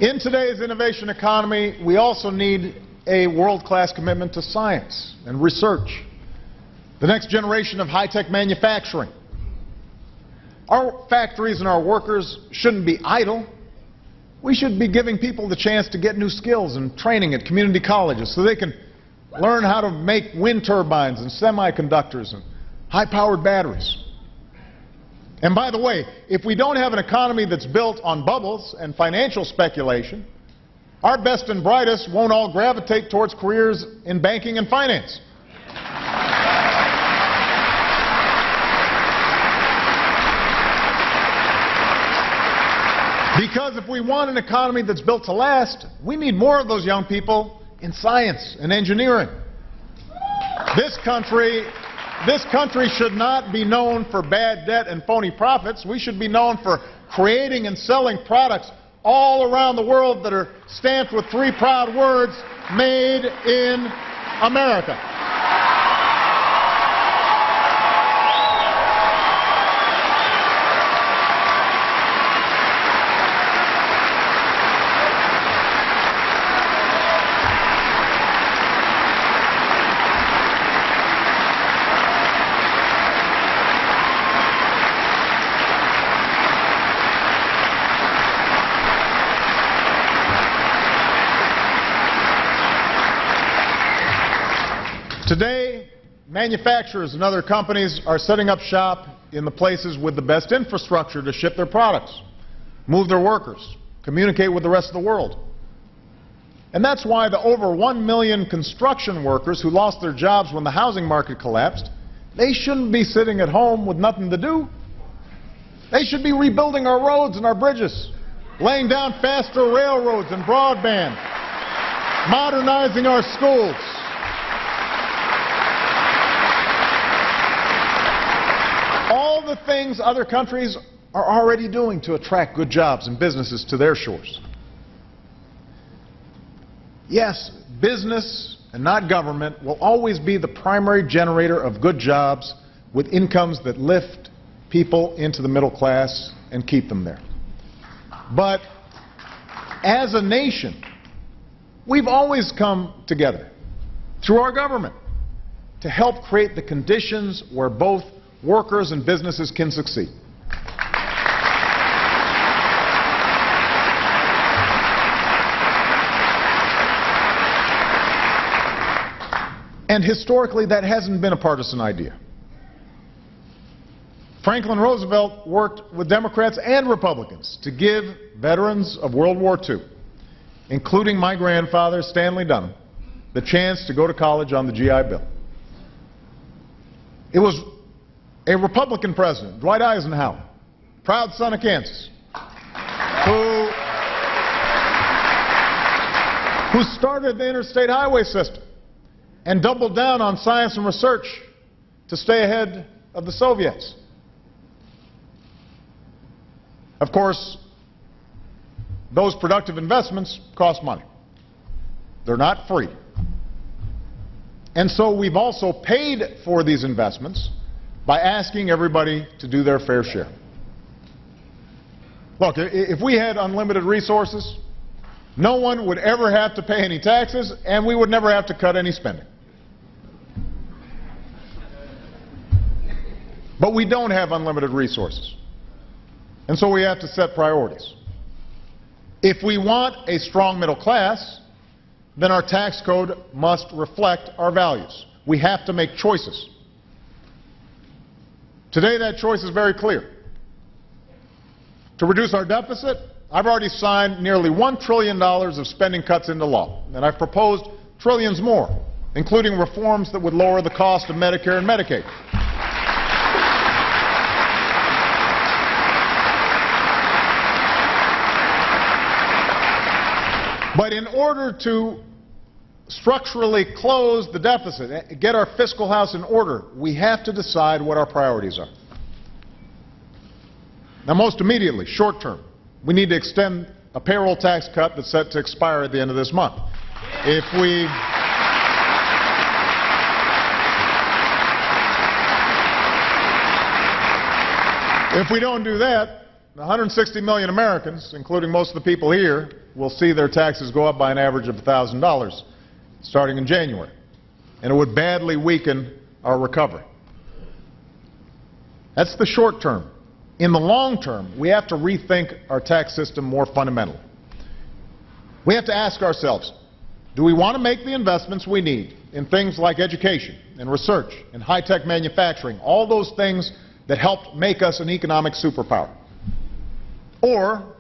In today's innovation economy, we also need a world-class commitment to science and research, the next generation of high-tech manufacturing. Our factories and our workers shouldn't be idle. We should be giving people the chance to get new skills and training at community colleges so they can learn how to make wind turbines and semiconductors and high-powered batteries. And by the way, if we don't have an economy that's built on bubbles and financial speculation, our best and brightest won't all gravitate towards careers in banking and finance. Because if we want an economy that's built to last, we need more of those young people in science and engineering. This country should not be known for bad debt and phony profits. We should be known for creating and selling products all around the world that are stamped with three proud words: Made in America. Today, manufacturers and other companies are setting up shop in the places with the best infrastructure to ship their products, move their workers, communicate with the rest of the world. And that's why the over 1 million construction workers who lost their jobs when the housing market collapsed, they shouldn't be sitting at home with nothing to do. They should be rebuilding our roads and our bridges, laying down faster railroads and broadband, modernizing our schools. All the things other countries are already doing to attract good jobs and businesses to their shores. Yes, business and not government will always be the primary generator of good jobs with incomes that lift people into the middle class and keep them there. But as a nation, we've always come together through our government to help create the conditions where both workers and businesses can succeed. And historically, that hasn't been a partisan idea. Franklin Roosevelt worked with Democrats and Republicans to give veterans of World War II, including my grandfather, Stanley Dunham, the chance to go to college on the GI Bill. It was a Republican president, Dwight Eisenhower, proud son of Kansas, who started the interstate highway system and doubled down on science and research to stay ahead of the Soviets. Of course, those productive investments cost money. They're not free. And so we've also paid for these investments by asking everybody to do their fair share. Look, if we had unlimited resources, no one would ever have to pay any taxes, and we would never have to cut any spending. But we don't have unlimited resources, and so we have to set priorities. If we want a strong middle class, then our tax code must reflect our values. We have to make choices. Today, that choice is very clear. To reduce our deficit, I've already signed nearly $1 trillion of spending cuts into law, and I've proposed trillions more, including reforms that would lower the cost of Medicare and Medicaid. But in order to structurally close the deficit, get our fiscal house in order, we have to decide what our priorities are. Now, most immediately, short term, we need to extend a payroll tax cut that's set to expire at the end of this month. If we don't do that, 160 million Americans, including most of the people here, will see their taxes go up by an average of $1,000 starting in January, and it would badly weaken our recovery. That's the short term. In the long term, we have to rethink our tax system more fundamentally. We have to ask ourselves, do we want to make the investments we need in things like education and research and high-tech manufacturing, all those things that helped make us an economic superpower? Or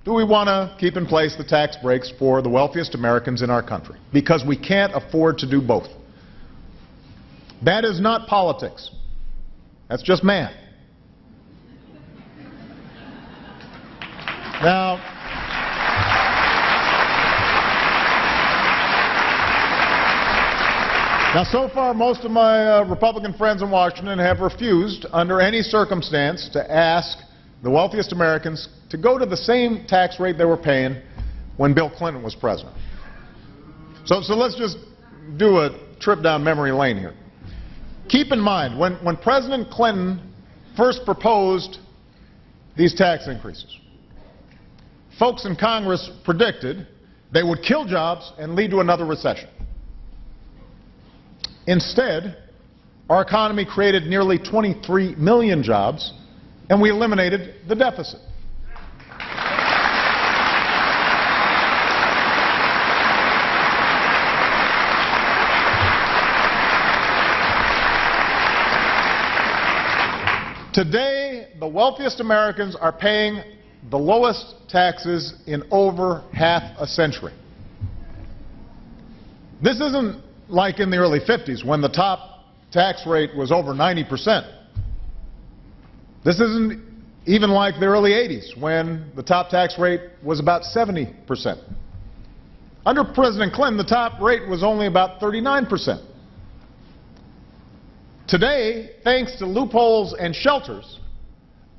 do we want to keep in place the tax breaks for the wealthiest Americans in our country? Because we can't afford to do both. That is not politics. That's just math. Now, so far, most of my Republican friends in Washington have refused, under any circumstance, to ask the wealthiest Americans to go to the same tax rate they were paying when Bill Clinton was president. So let's just do a trip down memory lane here. Keep in mind, when President Clinton first proposed these tax increases, folks in Congress predicted they would kill jobs and lead to another recession. Instead, our economy created nearly 23 million jobs, and we eliminated the deficit. Today, the wealthiest Americans are paying the lowest taxes in over half a century. This isn't like in the early 50s when the top tax rate was over 90%. This isn't even like the early 80s when the top tax rate was about 70%. Under President Clinton, the top rate was only about 39%. Today, thanks to loopholes and shelters,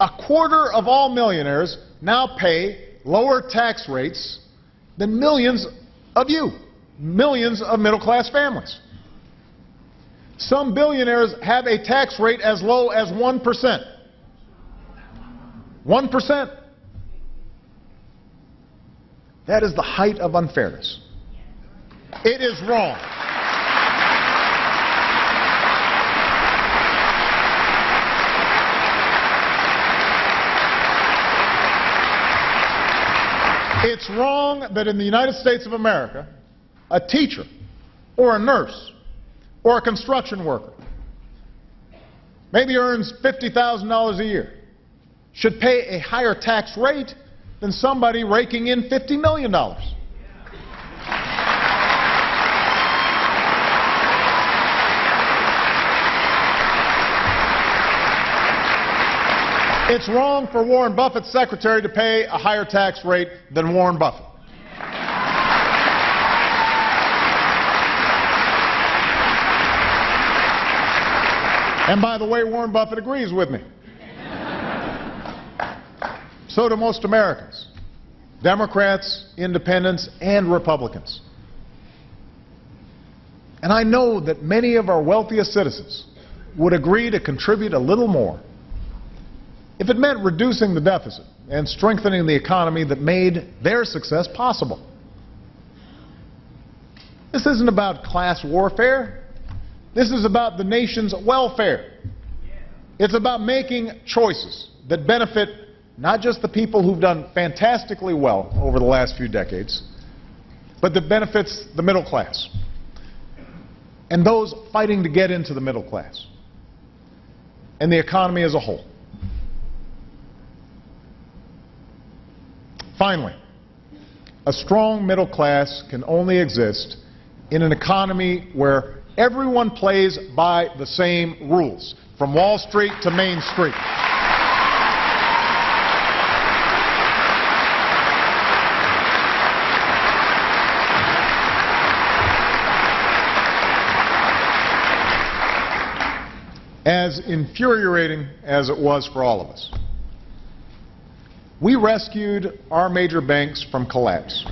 a quarter of all millionaires now pay lower tax rates than millions of you, millions of middle-class families. Some billionaires have a tax rate as low as 1%. 1%. That is the height of unfairness. It is wrong. It's wrong that in the United States of America, a teacher or a nurse or a construction worker maybe earns $50,000 a year should pay a higher tax rate than somebody raking in $50 million. It's wrong for Warren Buffett's secretary to pay a higher tax rate than Warren Buffett. And by the way, Warren Buffett agrees with me. So do most Americans, Democrats, independents, and Republicans. And I know that many of our wealthiest citizens would agree to contribute a little more if it meant reducing the deficit and strengthening the economy that made their success possible. This isn't about class warfare. This is about the nation's welfare. It's about making choices that benefit not just the people who've done fantastically well over the last few decades, but that benefits the middle class and those fighting to get into the middle class and the economy as a whole. Finally, a strong middle class can only exist in an economy where everyone plays by the same rules, from Wall Street to Main Street. As infuriating as it was for all of us, we rescued our major banks from collapse,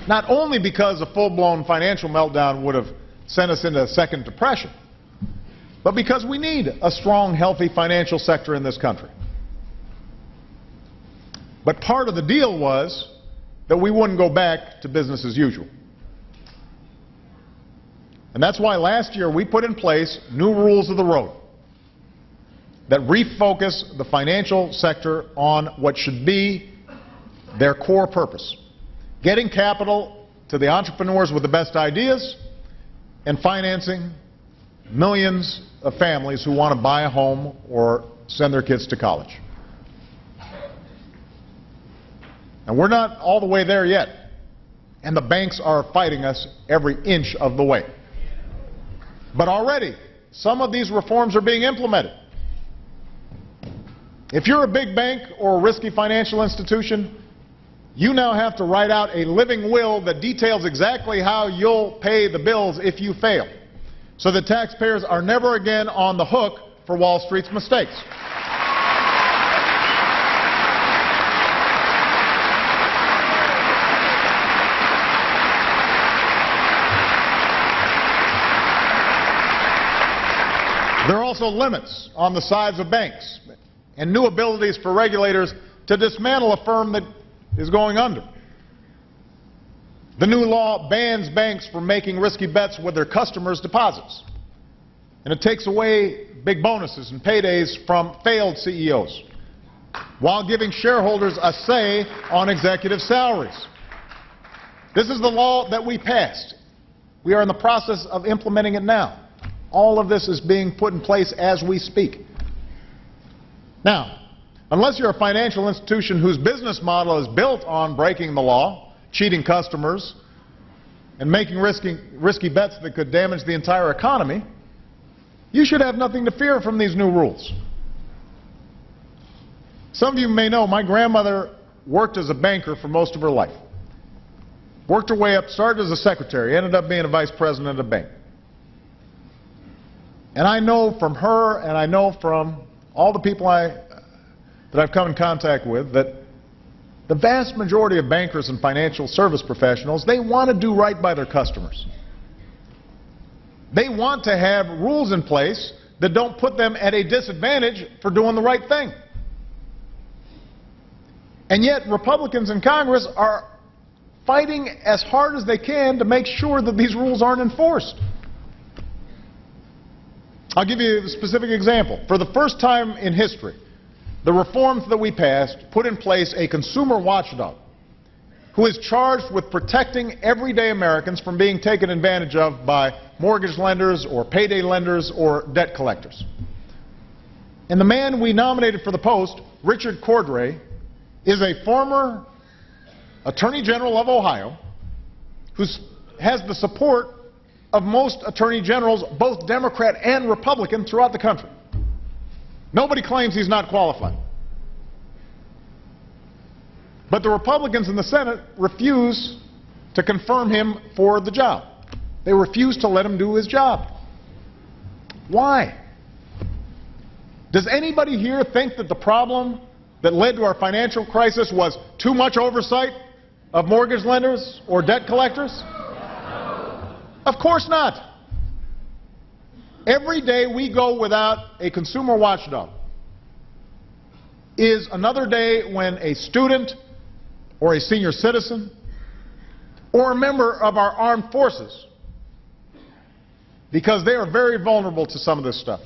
not only because a full-blown financial meltdown would have sent us into a second depression, but because we need a strong, healthy financial sector in this country. But part of the deal was that we wouldn't go back to business as usual. And that's why last year we put in place new rules of the road that refocus the financial sector on what should be their core purpose: getting capital to the entrepreneurs with the best ideas and financing millions of families who want to buy a home or send their kids to college. And we're not all the way there yet, and the banks are fighting us every inch of the way. But already, some of these reforms are being implemented. If you're a big bank or a risky financial institution, you now have to write out a living will that details exactly how you'll pay the bills if you fail, so that taxpayers are never again on the hook for Wall Street's mistakes. There are also limits on the size of banks and new abilities for regulators to dismantle a firm that is going under. The new law bans banks from making risky bets with their customers' deposits, and it takes away big bonuses and paydays from failed CEOs while giving shareholders a say on executive salaries. This is the law that we passed. We are in the process of implementing it now. All of this is being put in place as we speak. Now, unless you're a financial institution whose business model is built on breaking the law, cheating customers, and making risky bets that could damage the entire economy, you should have nothing to fear from these new rules. Some of you may know my grandmother worked as a banker for most of her life. Worked her way up, started as a secretary, ended up being a vice president of a bank. And I know from her, and I know from all the people that I've come in contact with, that the vast majority of bankers and financial service professionals, they want to do right by their customers. They want to have rules in place that don't put them at a disadvantage for doing the right thing. And yet Republicans in Congress are fighting as hard as they can to make sure that these rules aren't enforced. I'll give you a specific example. For the first time in history, the reforms that we passed put in place a consumer watchdog who is charged with protecting everyday Americans from being taken advantage of by mortgage lenders or payday lenders or debt collectors. And the man we nominated for the post, Richard Cordray, is a former Attorney General of Ohio who has the support of most attorney generals, both Democrat and Republican, throughout the country. Nobody claims he's not qualified. But the Republicans in the Senate refuse to confirm him for the job. They refuse to let him do his job. Why? Does anybody here think that the problem that led to our financial crisis was too much oversight of mortgage lenders or debt collectors? Of course not. Every day we go without a consumer watchdog is another day when a student or a senior citizen or a member of our armed forces, because they are very vulnerable to some of this stuff,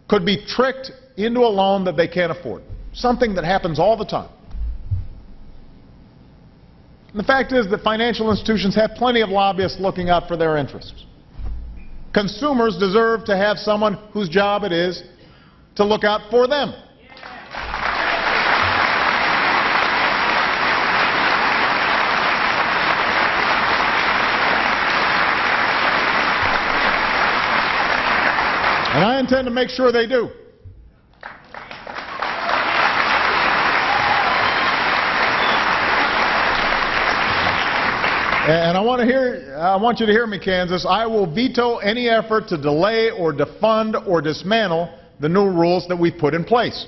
could be tricked into a loan that they can't afford. Something that happens all the time. And the fact is that financial institutions have plenty of lobbyists looking out for their interests. Consumers deserve to have someone whose job it is to look out for them. And I intend to make sure they do. And I want you to hear me, Kansas. I will veto any effort to delay or defund or dismantle the new rules that we've put in place.